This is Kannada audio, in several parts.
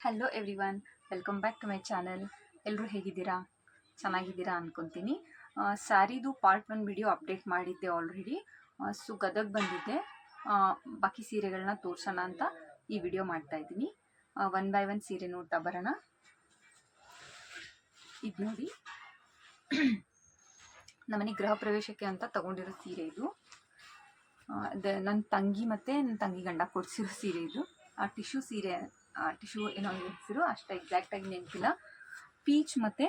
Hello everyone, welcome back to my channel. ಎಲ್ಲರೂ ಹೇಗಿದ್ದೀರಾ? ಚೆನ್ನಾಗಿದ್ದೀರಾ ಅಂದ್ಕೊತೀನಿ. ಸ್ಯಾರಿದು ಪಾರ್ಟ್ 1 ವಿಡಿಯೋ ಅಪ್ಡೇಟ್ ಮಾಡಿದ್ದೆ ಆಲ್ರೆಡಿ. ಸೊ ಗದಗ್ ಬಂದಿದ್ದೆ. ಬಾಕಿ ಸೀರೆಗಳನ್ನ ತೋರ್ಸೋಣ ಅಂತ ಈ ವಿಡಿಯೋ ಮಾಡ್ತಾ ಇದ್ದೀನಿ. 1 by 1 ಸೀರೆ ನೋಡ್ತಾ ಬರೋಣ. ಇದು ನೋಡಿ, ನಮ್ಮನೆ ಗೃಹ ಪ್ರವೇಶಕ್ಕೆ ಅಂತ ತಗೊಂಡಿರೋ ಸೀರೆ ಇದು. ನನ್ನ ತಂಗಿ ಮತ್ತು ನನ್ನ ತಂಗಿ ಗಂಡ ಕೊಡಿಸಿರೋ ಸೀರೆ ಇದು. ಟಿಶ್ಯೂ ಸೀರೆ, ಟಿಶ್ಯೂ ಏನೋ ಹೆಸರು ಅಷ್ಟು ಎಕ್ಸಾಕ್ಟಾಗಿ ನೆನಪಿಲ್ಲ. ಪೀಚ್ ಮತ್ತು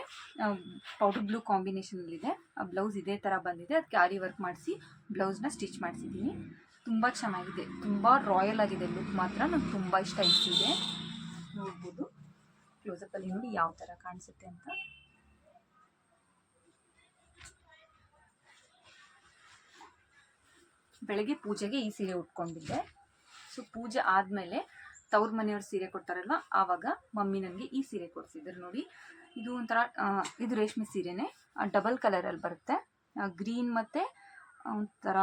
ಪೌಡರ್ ಬ್ಲೂ ಕಾಂಬಿನೇಷನಲ್ಲಿದೆ. ಆ ಬ್ಲೌಸ್ ಇದೇ ಥರ ಬಂದಿದೆ. ಅದಕ್ಕೆ ಆರಿ ವರ್ಕ್ ಮಾಡಿಸಿ ಬ್ಲೌಸ್ನ ಸ್ಟಿಚ್ ಮಾಡಿಸಿದ್ದೀನಿ. ತುಂಬ ಚೆನ್ನಾಗಿದೆ, ತುಂಬ ರಾಯಲ್ ಆಗಿದೆ ಲುಕ್ ಮಾತ್ರ. ನಂಗೆ ತುಂಬ ಇಷ್ಟ ಈ ಸೀರೆ. ನೋಡ್ಬೋದು ಕ್ಲೋಸಪ್ಪಲ್ಲಿ ನೋಡಿ ಯಾವ ಥರ ಕಾಣಿಸುತ್ತೆ ಅಂತ. ಬೆಳಗ್ಗೆ ಪೂಜೆಗೆ ಈ ಸೀರೆ ಉಟ್ಕೊಂಡಿದ್ದೆ. ಸೊ ಪೂಜೆ ಆದಮೇಲೆ ತವ್ರ ಮನೆಯವ್ರ ಸೀರೆ ಕೊಡ್ತಾರಲ್ವ, ಆವಾಗ ಮಮ್ಮಿ ನನಗೆ ಈ ಸೀರೆ ಕೊಡಿಸಿದ್ರು. ನೋಡಿ, ಇದು ಒಂಥರ ಇದು ರೇಷ್ಮೆ ಸೀರೆನೇ, ಡಬಲ್ ಕಲರಲ್ಲಿ ಬರುತ್ತೆ. ಗ್ರೀನ್ ಮತ್ತು ಒಂಥರ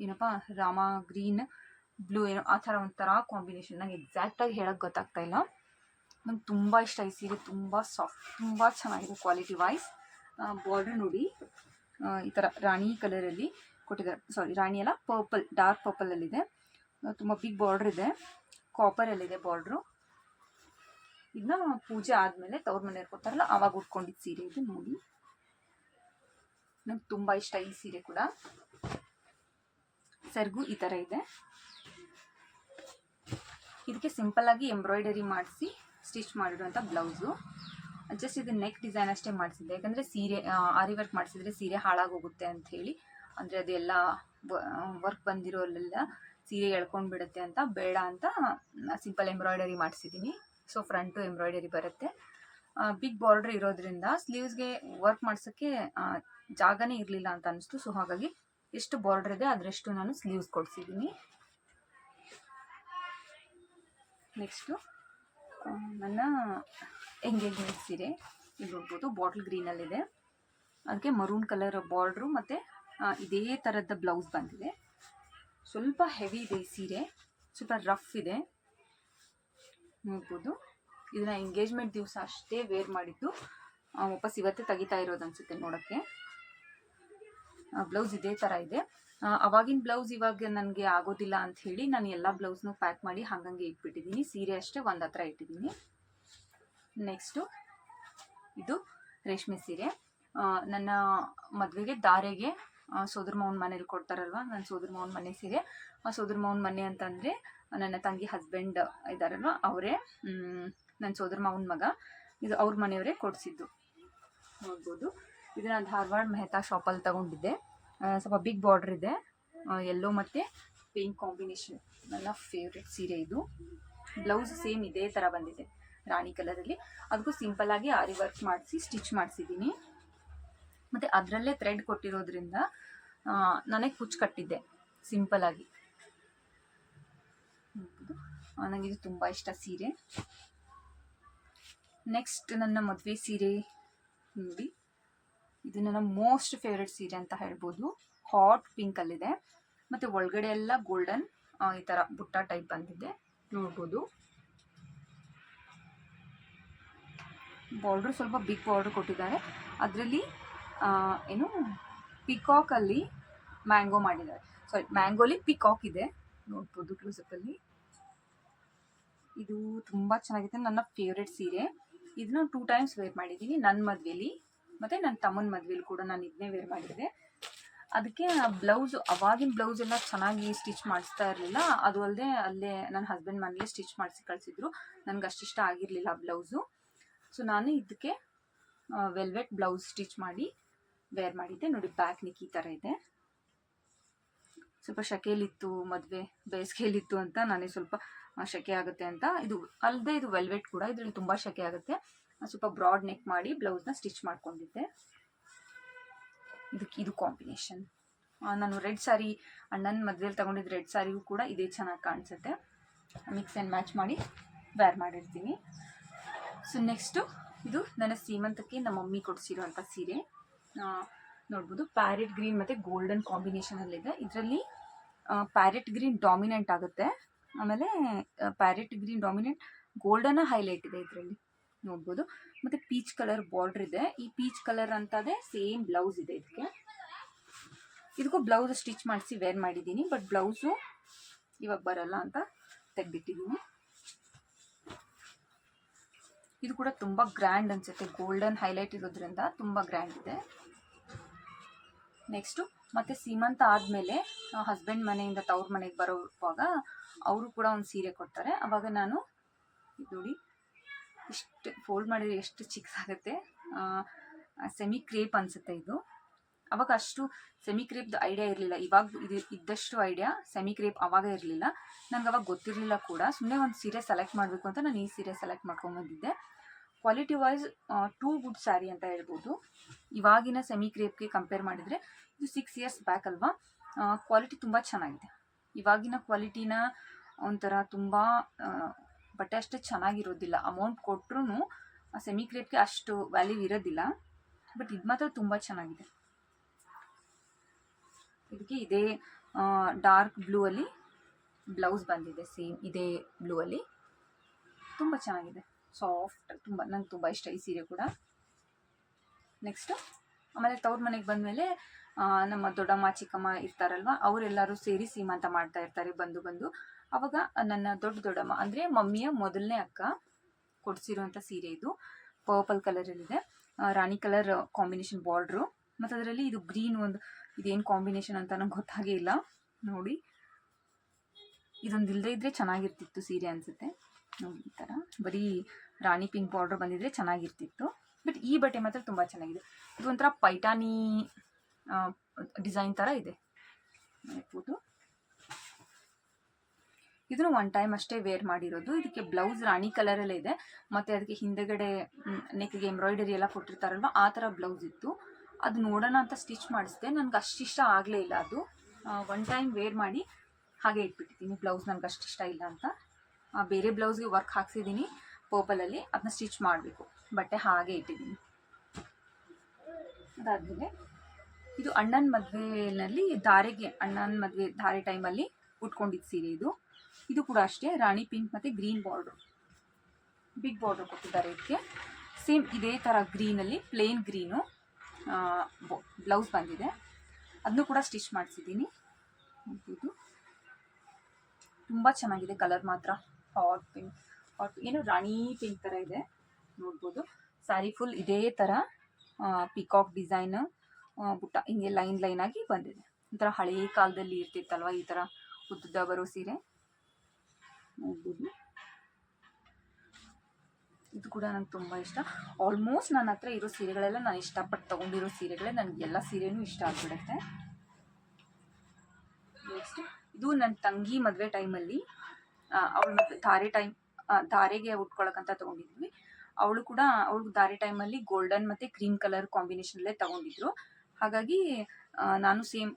ಏನಪ್ಪ ರಾಮ ಗ್ರೀನ್ ಬ್ಲೂ ಏನೋ ಆ ಥರ ಒಂಥರ ಕಾಂಬಿನೇಷನ್. ನಂಗೆ ಎಕ್ಸಾಕ್ಟಾಗಿ ಹೇಳೋಕ್ಕೆ ಗೊತ್ತಾಗ್ತಾ ಇಲ್ಲ. ನಂಗೆ ತುಂಬ ಇಷ್ಟ ಈ ಸೀರೆ. ತುಂಬ ಸಾಫ್ಟ್, ತುಂಬ ಚೆನ್ನಾಗಿದೆ ಕ್ವಾಲಿಟಿ ವೈಸ್. ಬಾರ್ಡ್ರ್ ನೋಡಿ, ಈ ಥರ ರಾಣಿ ಕಲರಲ್ಲಿ ಕೊಟ್ಟಿದ್ದಾರೆ. ಸಾರಿ, ರಾಣಿ ಅಲ್ಲ, ಪರ್ಪಲ್, ಡಾರ್ಕ್ ಪರ್ಪಲಲ್ಲಿದೆ. ತುಂಬ ಬಿಗ್ ಬಾರ್ಡ್ರ್ ಇದೆ, ಕಾಪರಲ್ಲಿದೆ ಬಾರ್ಡ್ರು. ಇದನ್ನ ಪೂಜೆ ಆದಮೇಲೆ ತವ್ರ ಮನೆಯವ್ರು ಕೊಡ್ತಾರಲ್ಲ ಆವಾಗ ಉಟ್ಕೊಂಡಿದ್ದು ಸೀರೆ ಇದು. ನೋಡಿ, ನಂಗೆ ತುಂಬ ಇಷ್ಟ ಈ ಸೀರೆ ಕೂಡ. ಸೆರಗು ಈ ಥರ ಇದೆ. ಇದಕ್ಕೆ ಸಿಂಪಲ್ಲಾಗಿ ಎಂಬ್ರಾಯ್ಡರಿ ಮಾಡಿಸಿ ಸ್ಟಿಚ್ ಮಾಡಿರುವಂಥ ಬ್ಲೌಸು. ಜಸ್ಟ್ ಇದು ನೆಕ್ ಡಿಸೈನ್ ಅಷ್ಟೇ ಮಾಡಿಸಿದ್ದೆ, ಯಾಕಂದರೆ ಸೀರೆ ಆರಿ ವರ್ಕ್ ಮಾಡಿಸಿದ್ರೆ ಸೀರೆ ಹಾಳಾಗೋಗುತ್ತೆ ಅಂಥೇಳಿ. ಅಂದರೆ ಅದೆಲ್ಲ ವರ್ಕ್ ಬಂದಿರೋಲ್ಲೆಲ್ಲ ಸೀರೆ ಎಳ್ಕೊಂಡು ಬಿಡುತ್ತೆ ಅಂತ ಬೇಡ ಅಂತ ಸಿಂಪಲ್ ಎಂಬ್ರಾಯ್ಡರಿ ಮಾಡಿಸಿದ್ದೀನಿ. ಸೊ ಫ್ರಂಟು ಎಂಬ್ರಾಯ್ಡರಿ ಬರುತ್ತೆ. ಬಿಗ್ ಬಾರ್ಡ್ರ್ ಇರೋದ್ರಿಂದ ಸ್ಲೀವ್ಸ್ಗೆ ವರ್ಕ್ ಮಾಡ್ಸೋಕ್ಕೆ ಜಾಗನೇ ಇರಲಿಲ್ಲ ಅಂತ ಅನಿಸ್ತು. ಸೊ ಹಾಗಾಗಿ ಎಷ್ಟು ಬಾರ್ಡ್ರ್ ಇದೆ ಅದರಷ್ಟು ನಾನು ಸ್ಲೀವ್ಸ್ ಕೊಡಿಸಿದ್ದೀನಿ. ನೆಕ್ಸ್ಟು ನನ್ನ ಎಂಗೇಜ್ಮೆಂಟ್ ಸೀರೆ ಇಲ್ಲಿ ನೋಡ್ಬೋದು, ಬಾಟ್ಲ್ ಗ್ರೀನಲ್ಲಿದೆ. ಅದಕ್ಕೆ ಮರೂನ್ ಕಲರ್ ಬಾರ್ಡ್ರು ಮತ್ತು ಇದೇ ಥರದ ಬ್ಲೌಸ್ ಬಂದಿದೆ. ಸ್ವಲ್ಪ ಹೆವಿ ಇದೆ ಈ ಸೀರೆ, ಸ್ವಲ್ಪ ರಫ್ ಇದೆ. ನೋಡ್ಬೋದು, ಇದನ್ನು ಎಂಗೇಜ್ಮೆಂಟ್ ದಿವಸ ಅಷ್ಟೇ ವೇರ್ ಮಾಡಿದ್ದು, ವಾಪಸ್ ಇವತ್ತೇ ತೆಗಿತಾ ಇರೋದು ಅನಿಸುತ್ತೆ ನೋಡೋಕ್ಕೆ. ಬ್ಲೌಸ್ ಇದೇ ಥರ ಇದೆ. ಅವಾಗಿನ ಬ್ಲೌಸ್ ಇವಾಗ ನನಗೆ ಆಗೋದಿಲ್ಲ ಅಂಥೇಳಿ ನಾನು ಎಲ್ಲ ಬ್ಲೌಸ್ನೂ ಪ್ಯಾಕ್ ಮಾಡಿ ಹಾಗಂಗೆ ಇಟ್ಬಿಟ್ಟಿದ್ದೀನಿ. ಸೀರೆ ಅಷ್ಟೇ ಒಂದು ಹತ್ರ ಇಟ್ಟಿದ್ದೀನಿ. ನೆಕ್ಸ್ಟು ಇದು ರೇಷ್ಮೆ ಸೀರೆ. ನನ್ನ ಮದುವೆಗೆ ಧಾರೆಗೆ ಸೋದರ ಮಾವನ ಮನೇಲಿ ಕೊಡ್ತಾರಲ್ವ, ನನ್ನ ಸೋದರ ಮಾವನ ಮನೆ ಸೀರೆ. ಆ ಸೋದರ ಮಾವನ ಮನೆ ಅಂತಂದರೆ ನನ್ನ ತಂಗಿ ಹಸ್ಬೆಂಡ್ ಇದ್ದಾರಲ್ವ, ಅವರೇ ನನ್ನ ಸೋದರ ಮಾವನ ಮಗ. ಇದು ಅವ್ರ ಮನೆಯವರೇ ಕೊಡಿಸಿದ್ದು. ನೋಡ್ಬೋದು, ಇದನ್ನು ಧಾರವಾಡ ಮೆಹತಾ ಶಾಪಲ್ಲಿ ತಗೊಂಡಿದ್ದೆ. ಸ್ವಲ್ಪ ಬಿಗ್ ಬಾರ್ಡ್ರ್ ಇದೆ, ಯೆಲ್ಲೋ ಮತ್ತು ಪಿಂಕ್ ಕಾಂಬಿನೇಷನ್. ನನ್ನ ಫೇವ್ರೆಟ್ ಸೀರೆ ಇದು. ಬ್ಲೌಸ್ ಸೇಮ್ ಇದೇ ಥರ ಬಂದಿದೆ, ರಾಣಿ ಕಲರಲ್ಲಿ. ಅದಕ್ಕೂ ಸಿಂಪಲ್ಲಾಗಿ ಆರಿ ವರ್ಕ್ ಮಾಡಿಸಿ ಸ್ಟಿಚ್ ಮಾಡಿಸಿದ್ದೀನಿ. ಮತ್ತು ಅದರಲ್ಲೇ ಥ್ರೆಡ್ ಕೊಟ್ಟಿರೋದ್ರಿಂದ ನನಗೆ ಕುಚ್ಚು ಕಟ್ಟಿದ್ದೆ ಸಿಂಪಲ್ಲಾಗಿ. ನನಗಿದು ತುಂಬ ಇಷ್ಟ ಸೀರೆ. ನೆಕ್ಸ್ಟ್ ನನ್ನ ಮದುವೆ ಸೀರೆ ನೋಡಿ, ಇದು ನನ್ನ ಮೋಸ್ಟ್ ಫೇವ್ರೆಟ್ ಸೀರೆ ಅಂತ ಹೇಳ್ಬೋದು. ಹಾಟ್ ಪಿಂಕಲ್ಲಿದೆ ಮತ್ತು ಒಳಗಡೆ ಎಲ್ಲ ಗೋಲ್ಡನ್ ಈ ಥರ ಬುಟ್ಟ ಟೈಪ್ ಬಂದಿದೆ. ನೋಡ್ಬೋದು, ಬಾರ್ಡ್ರು ಸ್ವಲ್ಪ ಬಿಗ್ ಬಾರ್ಡ್ರ್ ಕೊಟ್ಟಿದ್ದಾರೆ. ಅದರಲ್ಲಿ ಏನು ಪಿಕಾಕಲ್ಲಿ ಮ್ಯಾಂಗೋ ಮಾಡಿದ್ದಾರೆ. ಸಾರಿ, ಮ್ಯಾಂಗೋಲಿ ಪಿಕಾಕ್ ಇದೆ. ನೋಡ್ಬೋದು ಕ್ಲೋಸಪ್ಪಲ್ಲಿ. ಇದು ತುಂಬ ಚೆನ್ನಾಗಿದೆ, ನನ್ನ ಫೇವ್ರೆಟ್ ಸೀರೆ. ಇದನ್ನ 2 times ವೇರ್ ಮಾಡಿದ್ದೀನಿ. ನನ್ನ ಮದುವೆಲಿ ಮತ್ತು ನನ್ನ ತಮ್ಮನ ಮದುವೆಲಿ ಕೂಡ ನಾನು ಇದನ್ನೇ ವೇರ್ ಮಾಡಿದ್ದೆ. ಅದಕ್ಕೆ ಬ್ಲೌಸು, ಅವಾಗಿನ ಬ್ಲೌಸ್ ಎಲ್ಲ ಚೆನ್ನಾಗಿ ಸ್ಟಿಚ್ ಮಾಡಿಸ್ತಾ ಇರಲಿಲ್ಲ. ಅದು ಅಲ್ಲದೆ ಅಲ್ಲೇ ನನ್ನ ಹಸ್ಬೆಂಡ್ ಮನೇಲಿ ಸ್ಟಿಚ್ ಮಾಡಿಸಿ ಕಳಿಸಿದ್ರು. ನನಗೆ ಅಷ್ಟಿಷ್ಟ ಆಗಿರಲಿಲ್ಲ ಆ ಬ್ಲೌಸು. ಸೊ ನಾನು ಇದಕ್ಕೆ ವೆಲ್ವೆಟ್ ಬ್ಲೌಸ್ ಸ್ಟಿಚ್ ಮಾಡಿ ವೇರ್ ಮಾಡಿದ್ದೆ. ನೋಡಿ, ಬ್ಯಾಕ್ ನೆಕ್ ಈ ಥರ ಇದೆ. ಸ್ವಲ್ಪ ಶೆಕೆಯಲ್ಲಿತ್ತು, ಮದುವೆ ಬೇಸಿಗೆಯಲ್ಲಿತ್ತು ಅಂತ ನಾನೇ ಸ್ವಲ್ಪ ಶೆಕೆ ಆಗುತ್ತೆ ಅಂತ ಇದು ಅಲ್ಲದೆ ಇದು ವೆಲ್ವೆಟ್ ಕೂಡ, ಇದರಲ್ಲಿ ತುಂಬ ಶೆಕೆ ಆಗುತ್ತೆ. ಸ್ವಲ್ಪ ಬ್ರಾಡ್ ನೆಕ್ ಮಾಡಿ ಬ್ಲೌಸ್ನ ಸ್ಟಿಚ್ ಮಾಡ್ಕೊಂಡಿದ್ದೆ. ಇದು ಕಾಂಬಿನೇಷನ್. ನಾನು ರೆಡ್ ಸ್ಯಾರಿ, ಅಣ್ಣನ ಮದುವೆಯಲ್ಲಿ ತೊಗೊಂಡಿದ್ದು ರೆಡ್ ಸ್ಯಾರಿಗೂ ಕೂಡ ಇದೇ ಚೆನ್ನಾಗಿ ಕಾಣಿಸುತ್ತೆ. ಮಿಕ್ಸ್ ಆ್ಯಂಡ್ ಮ್ಯಾಚ್ ಮಾಡಿ ವೇರ್ ಮಾಡಿರ್ತೀನಿ. ಸೊ ನೆಕ್ಸ್ಟು ಇದು ನನ್ನ ಸೀಮಂತಕ್ಕೆ ನಮ್ಮ ಮಮ್ಮಿ ಕೊಡಿಸಿರುವಂಥ ಸೀರೆ. ನೋಡ್ಬೋದು, ಪ್ಯಾರೆಟ್ ಗ್ರೀನ್ ಮತ್ತು ಗೋಲ್ಡನ್ ಕಾಂಬಿನೇಷನಲ್ಲಿದೆ. ಇದರಲ್ಲಿ ಪ್ಯಾರೆಟ್ ಗ್ರೀನ್ ಡಾಮಿನೆಂಟ್ ಆಗುತ್ತೆ. ಆಮೇಲೆ parrot green dominant golden highlight ಇದೆ ಇದರಲ್ಲಿ ನೋಡ್ಬೋದು. ಮತ್ತು ಪೀಚ್ ಕಲರ್ ಬಾರ್ಡ್ರ್ ಇದೆ. ಈ ಪೀಚ್ ಕಲರ್ ಅಂತದೇ ಸೇಮ್ ಬ್ಲೌಸ್ ಇದೆ ಇದಕ್ಕೆ. ಇದಕ್ಕೂ ಬ್ಲೌಸ್ ಸ್ಟಿಚ್ ಮಾಡಿಸಿ ವೇರ್ ಮಾಡಿದ್ದೀನಿ, ಬಟ್ ಬ್ಲೌಸು ಇವಾಗ ಬರಲ್ಲ ಅಂತ ತೆಗೆದಿಟ್ಟಿದ್ದೀನಿ. ಇದು ಕೂಡ ತುಂಬ ಗ್ರ್ಯಾಂಡ್ ಅನಿಸುತ್ತೆ, ಗೋಲ್ಡನ್ ಹೈಲೈಟ್ ಇರೋದ್ರಿಂದ ತುಂಬ ಗ್ರ್ಯಾಂಡ್ ಇದೆ. ನೆಕ್ಸ್ಟು ಮತ್ತು ಸೀಮಂತ ಆದಮೇಲೆ ಹಸ್ಬೆಂಡ್ ಮನೆಯಿಂದ ತವ್ರ ಮನೆಗೆ ಬರೋವಾಗ ಅವರು ಕೂಡ ಒಂದು ಸೀರೆ ಕೊಡ್ತಾರೆ. ಆವಾಗ ನಾನು ಇದು ನೋಡಿ ಇಷ್ಟು ಫೋಲ್ಡ್ ಮಾಡಿದರೆ ಎಷ್ಟು ಚಿಕ್ಕದಾಗುತ್ತೆ. ಸೆಮಿ ಕ್ರೇಪ್ ಅನಿಸುತ್ತೆ ಇದು. ಅವಾಗ ಅಷ್ಟು ಸೆಮಿ ಕ್ರೇಪ್ದು ಐಡಿಯಾ ಇರಲಿಲ್ಲ. ಇವಾಗ ಇದು ಇದ್ದಷ್ಟು ಐಡಿಯಾ ಸೆಮಿ ಕ್ರೇಪ್ ಆವಾಗ ಇರಲಿಲ್ಲ. ನನಗೆ ಅವಾಗ ಗೊತ್ತಿರಲಿಲ್ಲ ಕೂಡ. ಸುಮ್ಮನೆ ಒಂದು ಸೀರೆ ಸೆಲೆಕ್ಟ್ ಮಾಡಬೇಕು ಅಂತ ನಾನು ಈ ಸೀರೆ ಸೆಲೆಕ್ಟ್ ಮಾಡ್ಕೊಂಬಂದಿದ್ದೆ. Quality wise too good sari ಅಂತ ಹೇಳ್ಬೋದು. ಇವಾಗಿನ ಸೆಮಿ ಕ್ರೇಪ್ಗೆ ಕಂಪೇರ್ ಮಾಡಿದರೆ ಇದು 6 ಇಯರ್ಸ್ ಬ್ಯಾಕ್ ಅಲ್ವಾ, ಕ್ವಾಲಿಟಿ ತುಂಬ ಚೆನ್ನಾಗಿದೆ. ಇವಾಗಿನ ಕ್ವಾಲಿಟಿನ ಒಂಥರ ತುಂಬ ಬಟ್ಟೆ ಅಷ್ಟು ಚೆನ್ನಾಗಿರೋದಿಲ್ಲ. ಅಮೌಂಟ್ ಕೊಟ್ಟರು ಸೆಮಿ ಕ್ರೇಪ್ಗೆ ಅಷ್ಟು ವ್ಯಾಲ್ಯೂ ಇರೋದಿಲ್ಲ. ಬಟ್ ಇದು ಮಾತ್ರ ತುಂಬ ಚೆನ್ನಾಗಿದೆ. ಇದಕ್ಕೆ ಇದೇ ಡಾರ್ಕ್ ಬ್ಲೂ ಅಲ್ಲಿ ಬ್ಲೌಸ್ ಬಂದಿದೆ, ಸೇಮ್ ಇದೇ ಬ್ಲೂ ಅಲ್ಲಿ. ತುಂಬ ಚೆನ್ನಾಗಿದೆ, ಸಾಫ್ಟ್, ತುಂಬ ನಂಗೆ ತುಂಬ ಇಷ್ಟ ಈ ಸೀರೆ ಕೂಡ. ನೆಕ್ಸ್ಟು ಆಮೇಲೆ ತವ್ರ ಮನೆಗೆ ಬಂದಮೇಲೆ ನಮ್ಮ ದೊಡ್ಡಮ್ಮ ಚಿಕ್ಕಮ್ಮ ಇರ್ತಾರಲ್ವ, ಅವರೆಲ್ಲರೂ ಸೇರಿ ಸೀಮಂತ ಮಾಡ್ತಾ ಇರ್ತಾರೆ ಬಂದು. ಆವಾಗ ನನ್ನ ದೊಡ್ಡಮ್ಮ ಅಂದರೆ ಮಮ್ಮಿಯ ಮೊದಲನೇ ಅಕ್ಕ ಕೊಡಿಸಿರುವಂಥ ಸೀರೆ ಇದು. ಪರ್ಪಲ್ ಕಲರಲ್ಲಿದೆ, ರಾಣಿ ಕಲರ್ ಕಾಂಬಿನೇಷನ್ ಬಾರ್ಡ್ರು. ಮತ್ತು ಅದರಲ್ಲಿ ಇದು ಗ್ರೀನ್ ಒಂದು ಇದೇನು ಕಾಂಬಿನೇಷನ್ ಅಂತ ನಂಗೆ ಗೊತ್ತಾಗೇ ಇಲ್ಲ ನೋಡಿ. ಇದೊಂದು ಇಲ್ಲದೇ ಇದ್ದರೆ ಚೆನ್ನಾಗಿರ್ತಿತ್ತು ಸೀರೆ ಅನಿಸುತ್ತೆ ನೋಡಿ. ಈ ಥರ ಬರೀ ರಾಣಿ ಪಿಂಕ್ ಬಾರ್ಡ್ರ್ ಬಂದಿದ್ರೆ ಚೆನ್ನಾಗಿರ್ತಿತ್ತು. ಬಟ್ ಈ ಬಟ್ಟೆ ಮಾತ್ರ ತುಂಬ ಚೆನ್ನಾಗಿದೆ. ಇದು ಒಂಥರ ಪೈಠಾನಿ ಡಿಸೈನ್ ಥರ ಇದೆ ನೋಡ್ಬೋದು. ಇದನ್ನು ಒನ್ ಟೈಮ್ ಅಷ್ಟೇ ವೇರ್ ಮಾಡಿರೋದು. ಇದಕ್ಕೆ ಬ್ಲೌಸ್ ರಾಣಿ ಕಲರಲ್ಲೇ ಇದೆ, ಮತ್ತು ಅದಕ್ಕೆ ಹಿಂದೆಗಡೆ ನೆಕ್ಗೆ ಎಂಬ್ರಾಯ್ಡರಿ ಎಲ್ಲ ಕೊಟ್ಟಿರ್ತಾರಲ್ವ, ಆ ಥರ ಬ್ಲೌಸ್ ಇತ್ತು. ಅದು ನೋಡೋಣ ಅಂತ ಸ್ಟಿಚ್ ಮಾಡಿಸಿದೆ, ನನಗೆ ಅಷ್ಟಿಷ್ಟ ಆಗಲೇ ಇಲ್ಲ. ಅದು ಒನ್ ಟೈಮ್ ವೇರ್ ಮಾಡಿ ಹಾಗೆ ಇಟ್ಬಿಟ್ಟಿದ್ದೀನಿ. ಬ್ಲೌಸ್ ನನಗೆ ಅಷ್ಟಿಷ್ಟ ಇಲ್ಲ ಅಂತ ಬೇರೆ ಬ್ಲೌಸ್ಗೆ ವರ್ಕ್ ಹಾಕ್ಸಿದ್ದೀನಿ ಪರ್ಪಲಲ್ಲಿ, ಅದನ್ನ ಸ್ಟಿಚ್ ಮಾಡಬೇಕು. ಬಟ್ಟೆ ಹಾಗೆ ಇಟ್ಟಿದ್ದೀನಿ. ಅದಾದಮೇಲೆ ಇದು ಅಣ್ಣನ ಮದುವೆಯಲ್ಲಿ ಅಣ್ಣನ ಮದುವೆ ಧಾರೆ ಟೈಮಲ್ಲಿ ಉಟ್ಕೊಂಡಿದ್ದು ಸೀರೆ ಇದು. ಇದು ಕೂಡ ಅಷ್ಟೇ ರಾಣಿ ಪಿಂಕ್ ಮತ್ತು ಗ್ರೀನ್ ಬಾರ್ಡ್ರು, ಬಿಗ್ ಬಾರ್ಡ್ರ್ ಕೊಟ್ಟಿದ್ದಾರೆ ಇದಕ್ಕೆ. ಸೇಮ್ ಇದೇ ಥರ ಗ್ರೀನಲ್ಲಿ ಪ್ಲೇನ್ ಗ್ರೀನು ಬ್ಲೌಸ್ ಬಂದಿದೆ. ಅದನ್ನು ಕೂಡ ಸ್ಟಿಚ್ ಮಾಡಿಸಿದ್ದೀನಿ. ಇದು ತುಂಬ ಚೆನ್ನಾಗಿದೆ ಕಲರ್ ಮಾತ್ರ. ಹಾಟ್ ಏನು ರಾಣಿ ಪಿಂಕ್ ಥರ ಇದೆ ನೋಡ್ಬೋದು. ಸ್ಯಾರಿ ಫುಲ್ ಇದೇ ಥರ ಪಿಕಾಕ್ ಡಿಸೈನ್ ಬುಟ್ಟ ಹಿಂಗೆ ಲೈನ್ ಆಗಿ ಬಂದಿದೆ. ಒಂಥರ ಹಳೆಯ ಕಾಲದಲ್ಲಿ ಇರ್ತಿತ್ತಲ್ವ ಈ ಥರ ಉದ್ದ ಬರೋ ಸೀರೆ ನೋಡ್ಬೋದು. ಇದು ಕೂಡ ನಂಗೆ ತುಂಬ ಇಷ್ಟ. ಆಲ್ಮೋಸ್ಟ್ ನನ್ನ ಹತ್ರ ಇರೋ ಸೀರೆಗಳೆಲ್ಲ ನಾನು ಇಷ್ಟಪಟ್ಟು ತೊಗೊಂಡಿರೋ ಸೀರೆಗಳೇ. ನನಗೆ ಎಲ್ಲ ಸೀರೆನೂ ಇಷ್ಟ ಆಗಿಬಿಡುತ್ತೆ. ನೆಕ್ಸ್ಟ್ ಇದು ನನ್ನ ತಂಗಿ ಮದುವೆ ಟೈಮಲ್ಲಿ ಅವಳು ಧಾರೆಗೆ ಉಟ್ಕೊಳ್ಳೋಕ್ಕಂತ ತೊಗೊಂಡಿದ್ವಿ. ಅವಳಿಗೆ ಧಾರೆ ಟೈಮಲ್ಲಿ ಗೋಲ್ಡನ್ ಮತ್ತು ಕ್ರೀಮ್ ಕಲರ್ ಕಾಂಬಿನೇಷನಲ್ಲೇ ತೊಗೊಂಡಿದ್ರು. ಹಾಗಾಗಿ ನಾನು ಸೇಮ್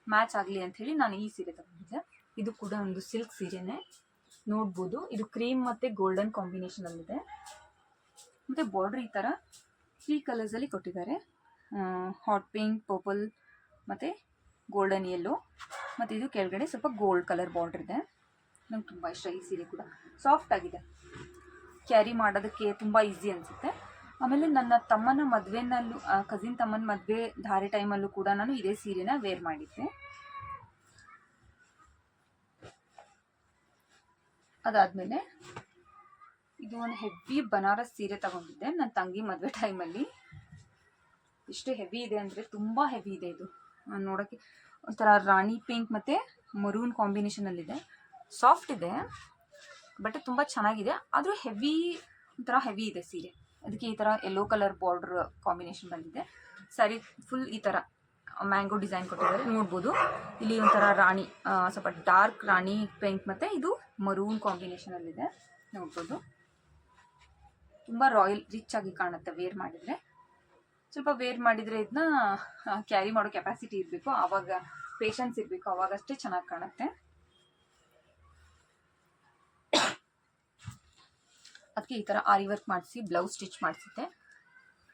ಮ್ಯಾಚ್ ಆಗಲಿ ಅಂಥೇಳಿ ನಾನು ಈ ಸೀರೆ ತೊಗೊಂಡಿದ್ದೆ. ಇದು ಕೂಡ ಒಂದು ಸಿಲ್ಕ್ ಸೀರೆನೇ ನೋಡ್ಬೋದು. ಇದು ಕ್ರೀಮ್ ಮತ್ತು ಗೋಲ್ಡನ್ ಕಾಂಬಿನೇಷನಲ್ಲಿದೆ. ಮತ್ತು ಬಾರ್ಡ್ರ್ ಈ ಥರ 3 ಕಲರ್ಸಲ್ಲಿ ಕೊಟ್ಟಿದ್ದಾರೆ. ಹಾಟ್ ಪಿಂಕ್, ಪರ್ಪಲ್ ಮತ್ತು ಗೋಲ್ಡನ್ ಯೆಲ್ಲೋ. ಮತ್ತು ಇದು ಕೆಳಗಡೆ ಸ್ವಲ್ಪ ಗೋಲ್ಡ್ ಕಲರ್ ಬಾರ್ಡ್ರ್ ಇದೆ. ನಂಗೆ ತುಂಬ ಇಷ್ಟ ಈ ಸೀರೆ ಕೂಡ. ಸಾಫ್ಟ್ ಆಗಿದೆ, ಕ್ಯಾರಿ ಮಾಡೋದಕ್ಕೆ ತುಂಬ ಈಸಿ ಅನಿಸುತ್ತೆ. ಆಮೇಲೆ ನನ್ನ ತಮ್ಮನ ಮದುವೆನಲ್ಲೂ ಕಸಿನ್ ತಮ್ಮನ ಮದುವೆ ಧಾರೆ ಟೈಮಲ್ಲೂ ಕೂಡ ನಾನು ಇದೇ ಸೀರೆನ ವೇರ್ ಮಾಡಿದ್ದೆ. ಅದಾದಮೇಲೆ ಇದು ಒಂದು ಹೆವಿ ಬನಾರಸ್ ಸೀರೆ ತಗೊಂಡಿದ್ದೆ ನನ್ನ ತಂಗಿ ಮದುವೆ ಟೈಮಲ್ಲಿ. ಎಷ್ಟು ಹೆವಿ ಇದೆ ಅಂದರೆ ತುಂಬ ಹೆವಿ ಇದೆ. ಇದು ನೋಡೋಕ್ಕೆ ಒಂಥರ ರಾಣಿ ಪಿಂಕ್ ಮತ್ತು ಮರೂನ್ ಕಾಂಬಿನೇಷನಲ್ಲಿದೆ. ಸಾಫ್ಟ್ ಇದೆ, ಬಟ್ ತುಂಬ ಚೆನ್ನಾಗಿದೆ. ಆದರೂ ಒಂಥರ ಹೆವಿ ಇದೆ ಸೀರೆ. ಅದಕ್ಕೆ ಈ ಥರ ಯೆಲ್ಲೋ ಕಲರ್ ಬಾರ್ಡ್ರ್ ಕಾಂಬಿನೇಷನ್ ಬಂದಿದೆ. ಸ್ಯಾರಿ ಫುಲ್ ಈ ಥರ ಮ್ಯಾಂಗೋ ಡಿಸೈನ್ ಕೊಟ್ಟಿದ್ದಾರೆ ನೋಡ್ಬೋದು. ಇಲ್ಲಿ ಒಂಥರ ರಾಣಿ ಸ್ವಲ್ಪ ಡಾರ್ಕ್ ರಾಣಿ ಪಿಂಕ್ ಮತ್ತು ಇದು ಮರೂನ್ ಕಾಂಬಿನೇಷನಲ್ಲಿದೆ ನೋಡ್ಬೋದು. ತುಂಬ ರಾಯಲ್ ರಿಚ್ ಆಗಿ ಕಾಣುತ್ತೆ ವೇರ್ ಮಾಡಿದರೆ. ಸ್ವಲ್ಪ ವೇರ್ ಮಾಡಿದರೆ ಇದನ್ನ ಕ್ಯಾರಿ ಮಾಡೋ ಕೆಪಾಸಿಟಿ ಇರಬೇಕು, ಆವಾಗ ಪೇಷನ್ಸ್ ಇರಬೇಕು, ಆವಾಗಷ್ಟೇ ಚೆನ್ನಾಗಿ ಕಾಣುತ್ತೆ. ಅದಕ್ಕೆ ಈ ಥರ ಆರಿ ವರ್ಕ್ ಮಾಡಿಸಿ ಬ್ಲೌಸ್ ಸ್ಟಿಚ್ ಮಾಡಿಸಿದ್ದೆ.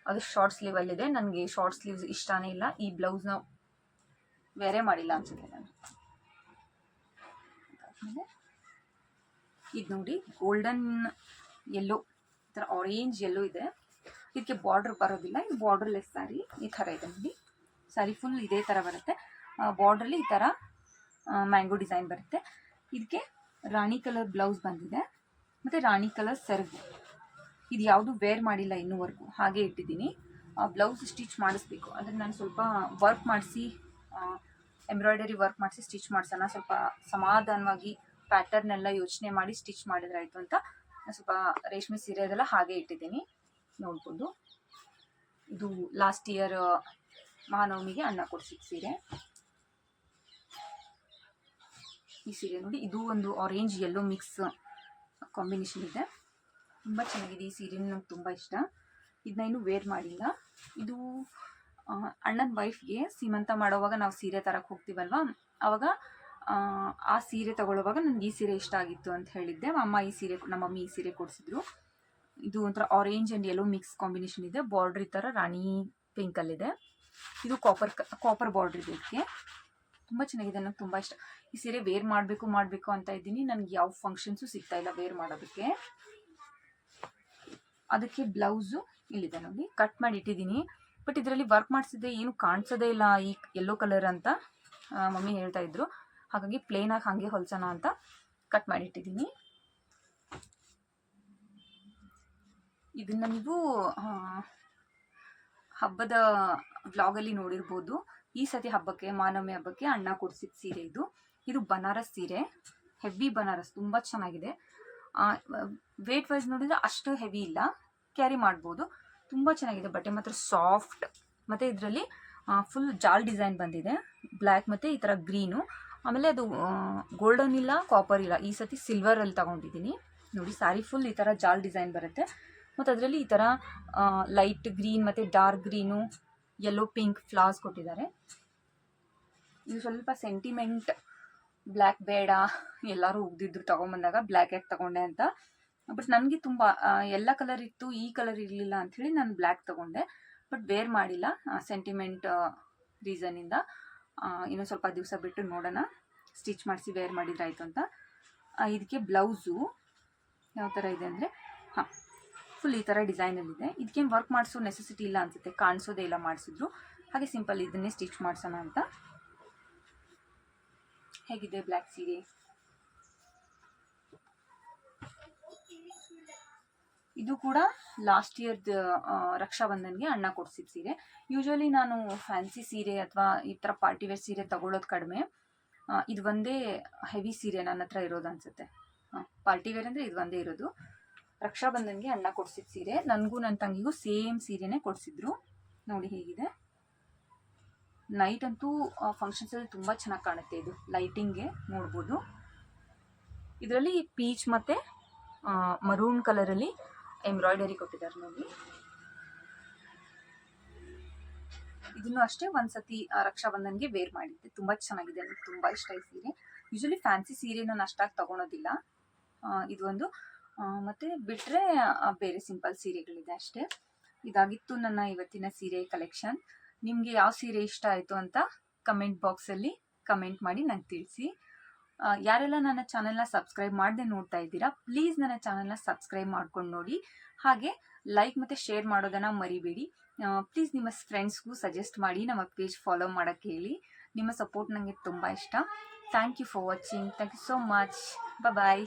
ಅದು ಶಾರ್ಟ್ ಸ್ಲೀವಲ್ಲಿದೆ. ನನಗೆ ಶಾರ್ಟ್ ಸ್ಲೀವ್ಸ್ ಇಷ್ಟನೇ ಇಲ್ಲ. ಈ ಬ್ಲೌಸ್ನ ವೇರೇ ಮಾಡಿಲ್ಲ ಅನ್ಸುತ್ತೆ ನಾನು. ಇದು ನೋಡಿ ಗೋಲ್ಡನ್ ಯೆಲ್ಲೋ, ಈ ಥರ ಆರೆಂಜ್ ಯೆಲ್ಲೋ ಇದೆ. ಇದಕ್ಕೆ ಬಾರ್ಡರ್ ಬರೋದಿಲ್ಲ, ಇದು ಬಾರ್ಡರ್ಲೆಸ್ ಸ್ಯಾರಿ. ಈ ಥರ ಇದೆ ನೋಡಿ, ಸ್ಯಾರಿ ಫುಲ್ ಇದೇ ಥರ ಬರುತ್ತೆ. ಬಾರ್ಡ್ರಲ್ಲಿ ಈ ಥರ ಮ್ಯಾಂಗೋ ಡಿಸೈನ್ ಬರುತ್ತೆ. ಇದಕ್ಕೆ ರಾಣಿ ಕಲರ್ ಬ್ಲೌಸ್ ಬಂದಿದೆ ಮತ್ತು ರಾಣಿ ಕಲರ್ ಸೆರಗು. ಇದು ಯಾವುದು ವೇರ್ ಮಾಡಿಲ್ಲ ಇನ್ನೂವರೆಗೂ, ಹಾಗೆ ಇಟ್ಟಿದ್ದೀನಿ. ಬ್ಲೌಸ್ ಸ್ಟಿಚ್ ಮಾಡಿಸ್ಬೇಕು, ಅಂದರೆ ನಾನು ಸ್ವಲ್ಪ ವರ್ಕ್ ಮಾಡಿಸಿ ಎಂಬ್ರಾಯ್ಡರಿ ವರ್ಕ್ ಮಾಡಿಸಿ ಸ್ಟಿಚ್ ಮಾಡಿಸೋಣ, ಸ್ವಲ್ಪ ಸಮಾಧಾನವಾಗಿ ಪ್ಯಾಟರ್ನೆಲ್ಲ ಯೋಚನೆ ಮಾಡಿ ಸ್ಟಿಚ್ ಮಾಡಿದ್ರಾಯ್ತು ಅಂತ ಸ್ವಲ್ಪ ರೇಷ್ಮೆ ಸೀರೆ ಅದೆಲ್ಲ ಹಾಗೆ ಇಟ್ಟಿದ್ದೀನಿ. ನೋಡ್ಬೋದು, ಇದು ಲಾಸ್ಟ್ ಇಯರ್ ಮಹಾನವಮಿಗೆ ಅಣ್ಣ ಕೊಡಿಸಿದ ಸೀರೆ. ಈ ಸೀರೆ ನೋಡಿ, ಇದು ಒಂದು ಆರೆಂಜ್ ಯೆಲ್ಲೋ ಮಿಕ್ಸ್ ಕಾಂಬಿನೇಷನ್ ಇದೆ, ತುಂಬ ಚೆನ್ನಾಗಿದೆ. ಈ ಸೀರೆ ನನಗೆ ತುಂಬ ಇಷ್ಟ. ಇದನ್ನ ಇನ್ನೂ ವೇರ್ ಮಾಡಿಲ್ಲ. ಇದು ಅಣ್ಣನ ವೈಫ್ಗೆ ಸೀಮಂತ ಮಾಡೋವಾಗ ನಾವು ಸೀರೆ ತರಕ್ಕೆ ಹೋಗ್ತೀವಲ್ವ, ಆವಾಗ ಆ ಸೀರೆ ತಗೊಳ್ಳೋವಾಗ ನನಗೆ ಈ ಸೀರೆ ಇಷ್ಟ ಆಗಿತ್ತು ಅಂತ ಹೇಳಿದ್ದೆ. ನಮ್ಮ ಮಮ್ಮಿ ಈ ಸೀರೆ ಕೊಡಿಸಿದ್ರು. ಇದು ಒಂಥರ orange and yellow mix combination ಇದೆ. ಬಾರ್ಡ್ರ್ ಈ ಥರ ರಾಣಿ ಪಿಂಕಲ್ಲಿದೆ. ಇದು ಕಾಪರ್ ಬಾರ್ಡ್ರ್ ಇದೆ. ಇದಕ್ಕೆ ತುಂಬ ಚೆನ್ನಾಗಿದೆ, ನನಗೆ ತುಂಬ ಇಷ್ಟ. ಈ ಸೀರೆ ವೇರ್ ಮಾಡಬೇಕು ಅಂತ ಇದ್ದೀನಿ. ನನಗೆ ಯಾವ ಫಂಕ್ಷನ್ಸು ಸಿಗ್ತಾ ಇಲ್ಲ ವೇರ್ ಮಾಡೋದಕ್ಕೆ. ಅದಕ್ಕೆ ಬ್ಲೌಸು ಇಲ್ಲಿದೆ ನೋಡಿ, ಕಟ್ ಮಾಡಿ ಇಟ್ಟಿದ್ದೀನಿ. ಬಟ್ ಇದರಲ್ಲಿ ವರ್ಕ್ ಮಾಡಿಸಿದ್ದೆ ಏನು ಕಾಣಿಸೋದೇ ಇಲ್ಲ ಈ ಯೆಲ್ಲೋ ಕಲರ್ ಅಂತ ಮಮ್ಮಿ ಹೇಳ್ತಾ ಇದ್ರು. ಹಾಗಾಗಿ ಪ್ಲೇನಾಗಿ ಹಾಗೆ ಹೊಲ್ಸೋಣ ಅಂತ ಕಟ್ ಮಾಡಿ ಇಟ್ಟಿದ್ದೀನಿ. ಇದನ್ನು ನೀವು ಹಬ್ಬದ ವ್ಲಾಗಲ್ಲಿ ನೋಡಿರ್ಬೋದು. ಈ ಸತಿ ಹಬ್ಬಕ್ಕೆ, ಮಹಾನವಮಿ ಹಬ್ಬಕ್ಕೆ ಅಣ್ಣ ಕೊಡಿಸಿದ ಸೀರೆ ಇದು. ಇದು ಬನಾರಸ್ ಸೀರೆ, ಹೆವಿ ಬನಾರಸ್, ತುಂಬ ಚೆನ್ನಾಗಿದೆ. ವೇಟ್ ವೈಸ್ ನೋಡಿದರೆ ಅಷ್ಟು ಹೆವಿ ಇಲ್ಲ, ಕ್ಯಾರಿ ಮಾಡ್ಬೋದು. ತುಂಬ ಚೆನ್ನಾಗಿದೆ, ಬಟ್ಟೆ ಮಾತ್ರ ಸಾಫ್ಟ್. ಮತ್ತು ಇದರಲ್ಲಿ ಫುಲ್ ಜಾಲ್ ಡಿಸೈನ್ ಬಂದಿದೆ, ಬ್ಲ್ಯಾಕ್ ಮತ್ತು ಈ ಥರ ಗ್ರೀನು. ಆಮೇಲೆ ಅದು ಗೋಲ್ಡನ್ ಇಲ್ಲ, ಕಾಪರ್ ಇಲ್ಲ, ಈ ಸತಿ ಸಿಲ್ವರಲ್ಲಿ ತಗೊಂಡಿದ್ದೀನಿ ನೋಡಿ. ಸ್ಯಾರಿ ಫುಲ್ ಈ ಥರ ಜಾಲ್ ಡಿಸೈನ್ ಬರುತ್ತೆ. ಮತ್ತು ಅದರಲ್ಲಿ ಈ ಥರ ಲೈಟ್ ಗ್ರೀನ್ ಮತ್ತು dark green, yellow pink flowers ಕೊಟ್ಟಿದ್ದಾರೆ. ಇದು ಸ್ವಲ್ಪ ಸೆಂಟಿಮೆಂಟ್, ಬ್ಲ್ಯಾಕ್ ಬೇಡ, ಎಲ್ಲರೂ ಉಗ್ದಿದ್ರು ತೊಗೊಂಬಂದಾಗ ಬ್ಲ್ಯಾಕ್ ಯಾಕೆ ತೊಗೊಂಡೆ ಅಂತ. ಬಟ್ ನನಗೆ ತುಂಬ ಎಲ್ಲ ಕಲರ್ ಇತ್ತು, ಈ ಕಲರ್ ಇರಲಿಲ್ಲ ಅಂಥೇಳಿ ನಾನು ಬ್ಲ್ಯಾಕ್ ತೊಗೊಂಡೆ. ಬಟ್ ವೇರ್ ಮಾಡಿಲ್ಲ ಸೆಂಟಿಮೆಂಟ್ ರೀಸನಿಂದ. ಇನ್ನೂ ಸ್ವಲ್ಪ ದಿವಸ ಬಿಟ್ಟು ನೋಡೋಣ, ಸ್ಟಿಚ್ ಮಾಡಿಸಿ ವೇರ್ ಮಾಡಿದ್ರಾಯ್ತು ಅಂತ. ಇದಕ್ಕೆ ಬ್ಲೌಸು ಯಾವ ಥರ ಇದೆ ಅಂದರೆ, ಫುಲ್ ಈ ಥರ ಡಿಸೈನಲ್ಲಿದೆ. ಇದಕ್ಕೇನು ವರ್ಕ್ ಮಾಡಿಸೋ ನೆಸೆಸಿಟಿ ಇಲ್ಲ ಅನಿಸುತ್ತೆ, ಕಾಣಿಸೋದೇ ಇಲ್ಲ ಮಾಡಿಸಿದ್ರು. ಹಾಗೆ ಸಿಂಪಲ್ ಇದನ್ನೇ ಸ್ಟಿಚ್ ಮಾಡಿಸೋಣ ಅಂತ. ಹೇಗಿದೆ ಬ್ಲ್ಯಾಕ್ ಸೀರೆ? ಇದು ಕೂಡ ಲಾಸ್ಟ್ ಇಯರ್ದು ರಕ್ಷಾಬಂಧನ್ಗೆ ಅಣ್ಣ ಕೊಡಿಸಿದ ಸೀರೆ. ಯೂಶ್ವಲಿ ನಾನು ಫ್ಯಾನ್ಸಿ ಸೀರೆ ಅಥವಾ ಈ ಥರ ಪಾರ್ಟಿವೇರ್ ಸೀರೆ ತಗೊಳ್ಳೋದು ಕಡಿಮೆ. ಇದು ಒಂದೇ ಹೆವಿ ಸೀರೆ ನನ್ನ ಹತ್ರ ಇರೋದು ಅನಿಸುತ್ತೆ. ಪಾರ್ಟಿವೇರ್ ಅಂದರೆ ಇದು ಒಂದೇ ಇರೋದು. ರಕ್ಷಾಬಂಧನ್ಗೆ ಅಣ್ಣ ಕೊಡಿಸಿದ ಸೀರೆ, ನನಗೂ ನನ್ನ ತಂಗಿಗೂ ಸೇಮ್ ಸೀರೆನೇ ಕೊಡಿಸಿದ್ರು. ನೋಡಿ ಹೇಗಿದೆ. ನೈಟ್ ಅಂತೂ ಫಂಕ್ಷನ್ಸಲ್ಲಿ ತುಂಬ ಚೆನ್ನಾಗಿ ಕಾಣುತ್ತೆ. ಇದು ಲೈಟಿಂಗ್ಗೆ ನೋಡ್ಬೋದು. ಇದರಲ್ಲಿ ಪೀಚ್ ಮತ್ತು ಮರೂನ್ ಕಲರಲ್ಲಿ ಎಂಬ್ರಾಯ್ಡರಿ ಕೊಟ್ಟಿದ್ದಾರೆ ನೋಡಿ. ಇದನ್ನು ಅಷ್ಟೇ ಒಂದ್ಸತಿ ರಕ್ಷಾಬಂಧನ್ಗೆ ವೇರ್ ಮಾಡಿದ್ದೆ, ತುಂಬ ಚೆನ್ನಾಗಿದೆ, ನನಗೆ ತುಂಬ ಇಷ್ಟ ಈ ಸೀರೆ. ಯೂಶ್ವಲಿ ಫ್ಯಾನ್ಸಿ ಸೀರೆ ನಾನು ಅಷ್ಟಾಗಿ ತೊಗೊಳೋದಿಲ್ಲ. ಇದು ಒಂದು ಮತ್ತು ಬಿಟ್ಟರೆ ಬೇರೆ ಸಿಂಪಲ್ ಸೀರೆಗಳಿದೆ ಅಷ್ಟೇ. ಇದಾಗಿತ್ತು ನನ್ನ ಇವತ್ತಿನ ಸೀರೆ ಕಲೆಕ್ಷನ್. ನಿಮಗೆ ಯಾವ ಸೀರೆ ಇಷ್ಟ ಆಯಿತು ಅಂತ ಕಮೆಂಟ್ ಬಾಕ್ಸಲ್ಲಿ ಕಮೆಂಟ್ ಮಾಡಿ ನಂಗೆ ತಿಳಿಸಿ. ಯಾರೆಲ್ಲ ನನ್ನ ಚಾನಲ್ನ ಸಬ್ಸ್ಕ್ರೈಬ್ ಮಾಡದೆ ನೋಡ್ತಾ ಇದ್ದೀರಾ, ಪ್ಲೀಸ್ ನನ್ನ ಚಾನಲ್ನ ಸಬ್ಸ್ಕ್ರೈಬ್ ಮಾಡ್ಕೊಂಡು ನೋಡಿ. ಹಾಗೆ ಲೈಕ್ ಮತ್ತು ಶೇರ್ ಮಾಡೋದನ್ನು ಮರಿಬೇಡಿ. ಪ್ಲೀಸ್ ನಿಮ್ಮ ಫ್ರೆಂಡ್ಸ್ಗೂ ಸಜೆಸ್ಟ್ ಮಾಡಿ, ನಮ್ಮ ಪೇಜ್ ಫಾಲೋ ಮಾಡೋಕ್ಕೆ ಹೇಳಿ. ನಿಮ್ಮ ಸಪೋರ್ಟ್ ನನಗೆ ತುಂಬ ಇಷ್ಟ. Thank you for watching. Thank you so much. Bye.